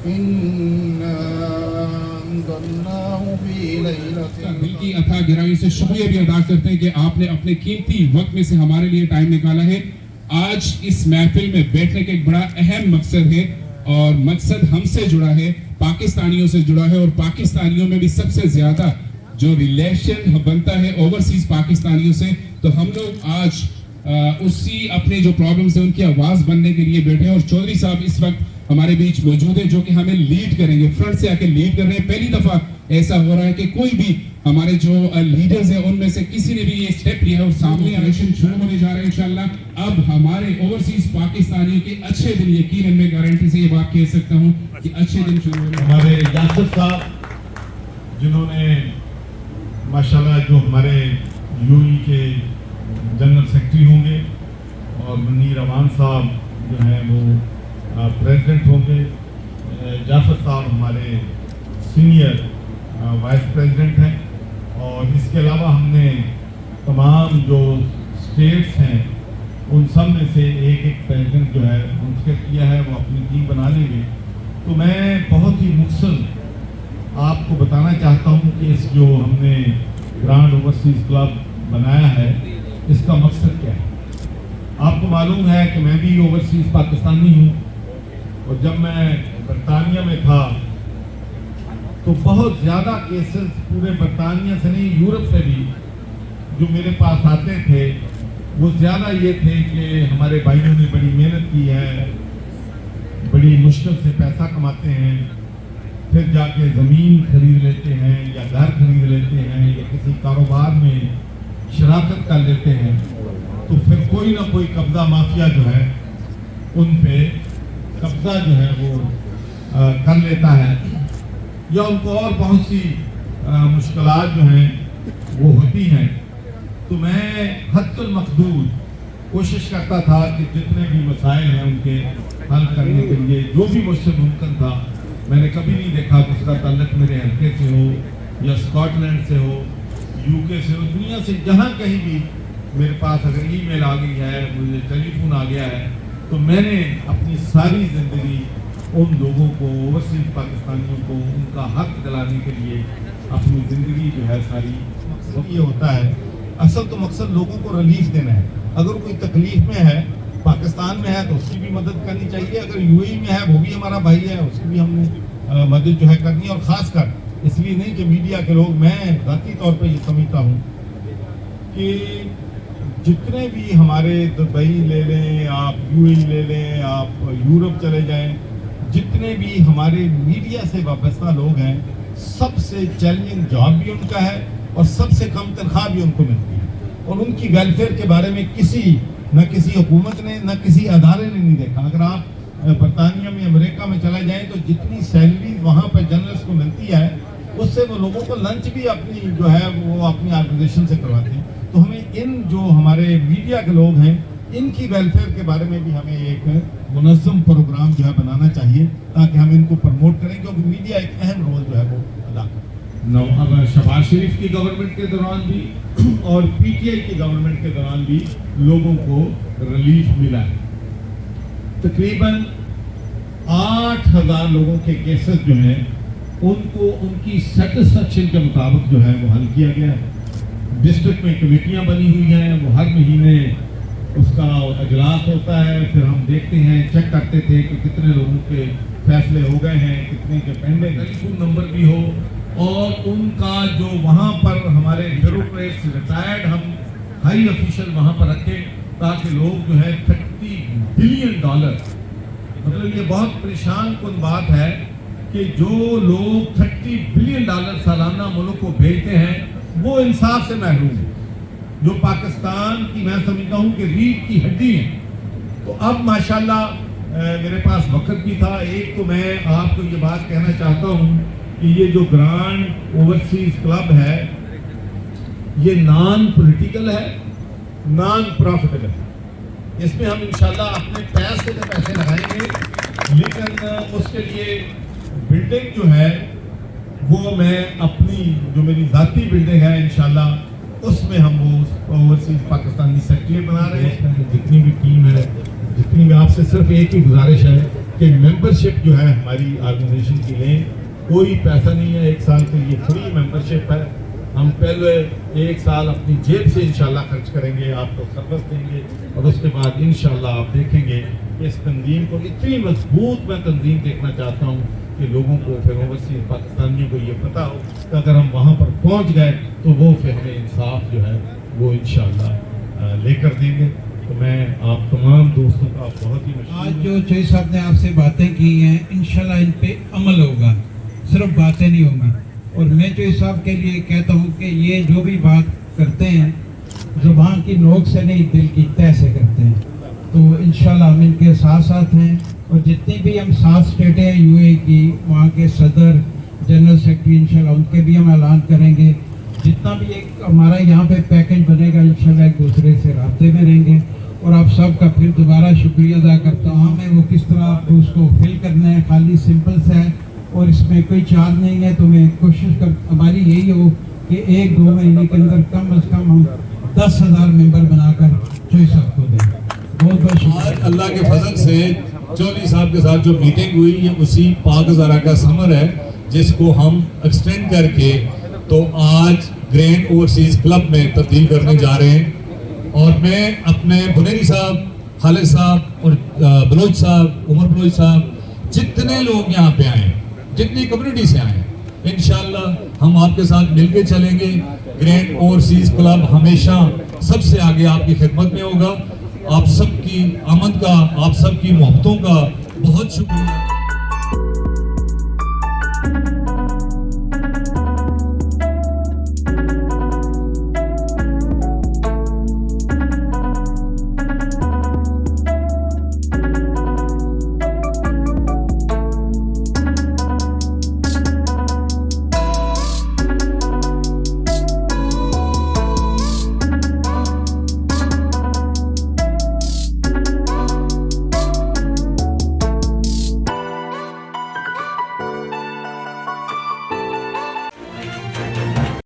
دل کی اتھا گہرائی سے شکریہ بھی ادا کرتے ہیں کہ آپ نے اپنے قیمتی وقت میں سے ہمارے لیے ٹائم نکالا ہے. آج اس محفل میں بیٹھنے کا ایک بڑا اہم مقصد ہے اور مقصد ہم سے جڑا ہے, پاکستانیوں سے جڑا ہے, اور پاکستانیوں میں بھی سب سے زیادہ جو ریلیشن بنتا ہے اوورسیز پاکستانیوں سے. تو ہم لوگ آج اسی اپنے جو پرابلمز ہیں ان کی آواز بننے کے لیے بیٹھے ہیں, اور چودھری صاحب اس وقت ہمارے بیچ موجود ہیں جو کہ ہمیں لیڈ کریں گے, فرنٹ سے آ کے لیڈ کر رہے ہیں. پہلی دفعہ ایسا ہو رہا ہے کہ کوئی بھی ہمارے جو لیڈرز ہیں ان میں سے کسی نے بھی یہ سٹیپ لیا ہے اور سامنے الیکشن شروع ہونے جا رہے ہیں انشاءاللہ. اب ہمارے اوورسیز پاکستانیوں کے اچھے دن, یقیناً میں گارنٹی سے یہ بات کہہ سکتا ہوں کہ اچھے دن شروع ہونے. ہمارے یاسر صاحب جنہوں نے ماشاءاللہ جو ہمارے یو ای کے جنرل سیکرٹری ہوں گے, اور منیر امان صاحب جو ہیں وہ پریزیڈنٹ ہوں گے, جعفر صاحب ہمارے سینئر وائس پریزیڈنٹ ہیں, اور اس کے علاوہ ہم نے تمام جو اسٹیٹس ہیں ان سب میں سے ایک ایک پریزیڈنٹ جو ہے منتخب کیا ہے, وہ اپنی ٹیم بنا لیں گے. تو میں بہت ہی مختصر آپ کو بتانا چاہتا ہوں کہ اس جو ہم نے گرانڈ اوورسیز کلب بنایا ہے اس کا مقصد کیا ہے. آپ کو معلوم ہے کہ میں بھی اوورسیز پاکستانی ہوں, اور جب میں برطانیہ میں تھا تو بہت زیادہ کیسز پورے برطانیہ سے نہیں یورپ سے بھی جو میرے پاس آتے تھے وہ زیادہ یہ تھے کہ ہمارے بھائیوں نے بڑی محنت کی ہے, بڑی مشکل سے پیسہ کماتے ہیں, پھر جا کے زمین خرید لیتے ہیں یا گھر خرید لیتے ہیں یا کسی کاروبار میں شراکت کر لیتے ہیں, تو پھر کوئی نہ کوئی قبضہ مافیا جو ہے ان پہ قبضہ جو ہے وہ کر لیتا ہے, یا ان کو اور بہت سی مشکلات جو ہیں وہ ہوتی ہیں. تو میں حد المقدور کوشش کرتا تھا کہ جتنے بھی مسائل ہیں ان کے حل کرنے کے لیے جو بھی مجھ سے ممکن تھا. میں نے کبھی نہیں دیکھا کہ اس کا تعلق میرے حلقے سے ہو یا اسکاٹ لینڈ سے ہو, یو کے سے ہو, دنیا سے جہاں کہیں بھی میرے پاس اگر ای میل آ گئی ہے, مجھے ٹیلی فون آ گیا ہے, تو میں نے اپنی ساری زندگی ان لوگوں کو, اوورسیز پاکستانیوں کو ان کا حق دلانے کے لیے اپنی زندگی جو ہے ساری. یہ ہوتا ہے اصل تو مقصد لوگوں کو ریلیف دینا ہے. اگر کوئی تکلیف میں ہے پاکستان میں ہے تو اس کی بھی مدد کرنی چاہیے, اگر یو اے میں ہے وہ بھی ہمارا بھائی ہے, اس کی بھی ہم نے مدد جو ہے کرنی ہے. اور خاص کر اس لیے نہیں کہ میڈیا کے لوگ, میں ذاتی طور پہ یہ سمجھتا ہوں کہ جتنے بھی ہمارے دبئی لے لیں, آپ یو اے لے لیں, آپ یورپ چلے جائیں, جتنے بھی ہمارے میڈیا سے وابستہ لوگ ہیں, سب سے چیلنجنگ جاب بھی ان کا ہے اور سب سے کم تنخواہ بھی ان کو ملتی ہے, اور ان کی ویلفیئر کے بارے میں نہ کسی حکومت نے نہ کسی ادارے نے نہیں دیکھا. اگر آپ برطانیہ میں, امریکہ میں چلے جائیں تو جتنی سیلری وہاں پہ جرنلسٹ کو ملتی ہے اس سے وہ لوگوں کو لنچ بھی اپنی جو ہے وہ اپنی آرگنائزیشن سے کرواتے ہیں. تو ہمیں ان جو ہمارے میڈیا کے لوگ ہیں ان کی ویلفیئر کے بارے میں بھی ہمیں ایک منظم پروگرام جو ہے بنانا چاہیے تاکہ ہم ان کو پروموٹ کریں, کیونکہ میڈیا ایک اہم رول جو ہے وہ ادا کرے. شہباز شریف کی گورنمنٹ کے دوران بھی اور پی ٹی آئی کی گورنمنٹ کے دوران بھی لوگوں کو ریلیف ملا ہے. تقریباً 8,000 لوگوں کے کیسز جو ہیں ان کو ان کی سیٹسفیکشن کے مطابق جو ہے وہ حل کیا گیا ہے. ڈسٹرکٹ میں کمیٹیاں بنی ہوئی ہیں, وہ ہر مہینے اس کا اجلاس ہوتا ہے, پھر ہم دیکھتے ہیں, چیک کرتے تھے کہ کتنے لوگوں کے فیصلے ہو گئے ہیں, کتنے کے پینڈنگ. ٹیلی فون نمبر بھی ہو, اور ان کا جو وہاں پر ہمارے بیوروکریٹس ریٹائرڈ ہم ہائی آفیشل وہاں پر رکھے تاکہ لوگ جو ہے $30 بلین, مطلب یہ بہت پریشان کن بات ہے کہ جو لوگ $30 بلین سالانہ ملک کو بھیجتے ہیں وہ انصاف سے محروم ہیں, جو پاکستان کی میں سمجھتا ہوں کہ ریڑھ کی ہڈی ہیں. تو اب ماشاءاللہ میرے پاس وقت بھی تھا. ایک تو میں آپ کو یہ بات کہنا چاہتا ہوں کہ یہ جو گرانڈ اوورسیز کلب ہے یہ نان پولیٹیکل ہے, نان پروفیٹیبل ہے. اس میں ہم انشاءاللہ اپنے پیسے لگائیں گے, لیکن اس کے لیے بلڈنگ جو ہے وہ میں اپنی جو میری ذاتی بلڈنگ ہے انشاءاللہ اس میں ہم وہ اوورسیز پاکستانی سیکٹریٹ بنا رہے ہیں. جتنی بھی ٹیم ہے, جتنی بھی, آپ سے صرف ایک ہی گزارش ہے کہ ممبرشپ جو ہے ہماری آرگنائزیشن کی لیں. کوئی پیسہ نہیں ہے, 1 سال کے لیے فری ممبرشپ ہے. ہم پہلے 1 سال اپنی جیب سے انشاءاللہ خرچ کریں گے, آپ کو سروس دیں گے, اور اس کے بعد انشاءاللہ آپ دیکھیں گے کہ اس تنظیم کو اتنی مضبوط میں تنظیم دیکھنا چاہتا ہوں کہ لوگوں کو پھر اوورسیز پاکستانیوں کو یہ پتہ ہو کہ اگر ہم وہاں پر پہنچ گئے تو وہ پھر ہمیں انصاف جو ہے وہ انشاءاللہ لے کر دیں گے. تو میں آپ تمام دوستوں کا بہت ہی آج جو چوئی صاحب نے آپ سے باتیں کی ہیں انشاءاللہ ان پہ عمل ہوگا, صرف باتیں نہیں ہوں گی. اور میں چوئی صاحب کے لیے کہتا ہوں کہ یہ جو بھی بات کرتے ہیں زبان کی نوک سے نہیں, دل کی تہ سے کرتے ہیں. تو انشاءاللہ ہم ان کے ساتھ ساتھ ہیں, اور جتنی بھی ہم 7 اسٹیٹیں ہیں یو اے کی, وہاں کے صدر جنرل سیکرٹری انشاءاللہ ان کے بھی ہم اعلان کریں گے. جتنا بھی ایک ہمارا یہاں پہ پیکج بنے گا انشاءاللہ ایک دوسرے سے رابطے میں رہیں گے. اور آپ سب کا پھر دوبارہ شکریہ ادا کرتا ہوں. میں وہ کس طرح آپ کو اس کو فل کرنا ہے, خالی سمپل سے ہے اور اس میں کوئی چارج نہیں ہے. تو میں کوشش ہماری یہی ہو کہ 1-2 مہینے کے اندر کم از کم ہم 10,000 ممبر بنا کر چوئی صاحب کو دیں. بہت بہت شکریہ. اللہ کے فضل سے چودھری صاحب کے ساتھ جو میٹنگ ہوئی یہ اسی پاک ہزارہ کا سمر ہے, جس کو ہم ایکسٹینڈ کر کے تو آج گرینڈ اوورسیز کلب میں تبدیل کرنے جا رہے ہیں. اور میں اپنے بنیری صاحب, خالد صاحب اور بلوچ صاحب, عمر بلوچ صاحب, جتنے لوگ یہاں پہ آئے ہیں, جتنی کمیونٹی سے آئے ہیں, انشاءاللہ ہم آپ کے ساتھ مل کے چلیں گے. گرینڈ اوورسیز کلب ہمیشہ سب سے آگے آپ کی خدمت میں ہوگا. آپ سب کی آمد کا, آپ سب کی محبتوں کا بہت شکریہ.